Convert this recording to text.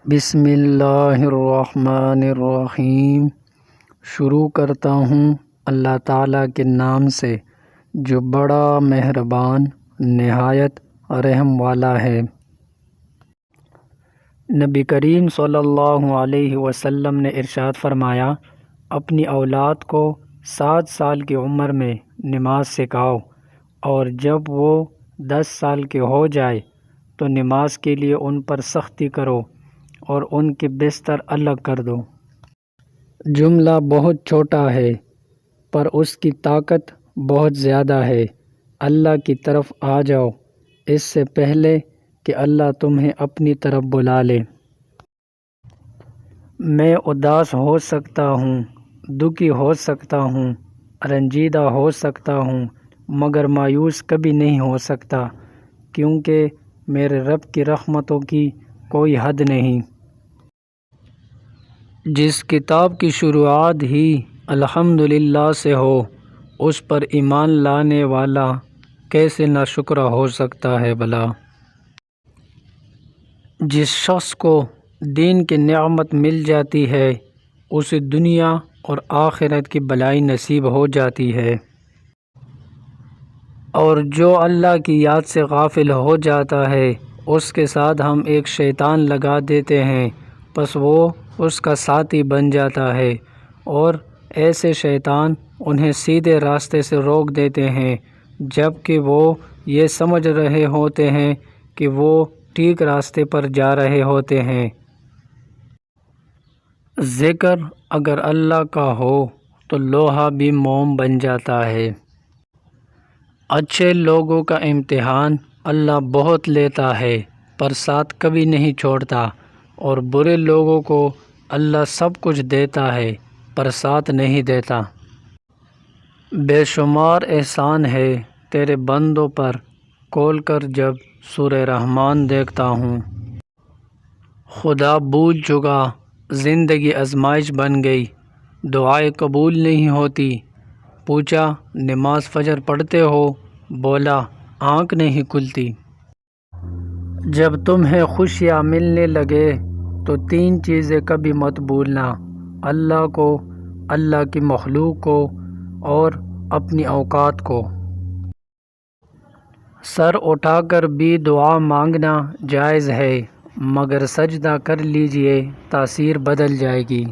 بسم اللہ الرحمن الرحیم۔ شروع کرتا ہوں اللہ تعالیٰ کے نام سے جو بڑا مہربان نہایت رحم والا ہے۔ نبی کریم صلی اللہ علیہ وسلم نے ارشاد فرمایا، اپنی اولاد کو 7 سال کی عمر میں نماز سکھاؤ، اور جب وہ 10 سال کے ہو جائے تو نماز کے لیے ان پر سختی کرو اور ان کے بستر الگ کر دو۔ جملہ بہت چھوٹا ہے پر اس کی طاقت بہت زیادہ ہے۔ اللہ کی طرف آ جاؤ اس سے پہلے کہ اللہ تمہیں اپنی طرف بلا لے۔ میں اداس ہو سکتا ہوں، دکھی ہو سکتا ہوں، رنجیدہ ہو سکتا ہوں، مگر مایوس کبھی نہیں ہو سکتا، کیونکہ میرے رب کی رحمتوں کی کوئی حد نہیں۔ جس کتاب کی شروعات ہی الحمدللہ سے ہو، اس پر ایمان لانے والا کیسے ناشکرا ہو سکتا ہے بھلا؟ جس شخص کو دین کی نعمت مل جاتی ہے اسے دنیا اور آخرت کی بھلائی نصیب ہو جاتی ہے، اور جو اللہ کی یاد سے غافل ہو جاتا ہے اس کے ساتھ ہم ایک شیطان لگا دیتے ہیں، پس وہ اس کا ساتھی بن جاتا ہے، اور ایسے شیطان انہیں سیدھے راستے سے روک دیتے ہیں جبکہ وہ یہ سمجھ رہے ہوتے ہیں کہ وہ ٹھیک راستے پر جا رہے ہوتے ہیں۔ ذکر اگر اللہ کا ہو تو لوہا بھی موم بن جاتا ہے۔ اچھے لوگوں کا امتحان اللہ بہت لیتا ہے پر ساتھ کبھی نہیں چھوڑتا، اور برے لوگوں کو اللہ سب کچھ دیتا ہے پر ساتھ نہیں دیتا۔ بے شمار احسان ہے تیرے بندوں پر کھول کر جب سورہ رحمان دیکھتا ہوں۔ خدا بھول چکا، زندگی آزمائش بن گئی، دعائیں قبول نہیں ہوتی۔ پوچھا نماز فجر پڑھتے ہو؟ بولا آنکھ نہیں کھلتی۔ جب تمہیں خوشیاں ملنے لگے تو 3 چیزیں کبھی مت بھولنا: اللہ کو، اللہ کی مخلوق کو، اور اپنی اوقات کو۔ سر اٹھا کر بھی دعا مانگنا جائز ہے، مگر سجدہ کر لیجئے، تاثیر بدل جائے گی۔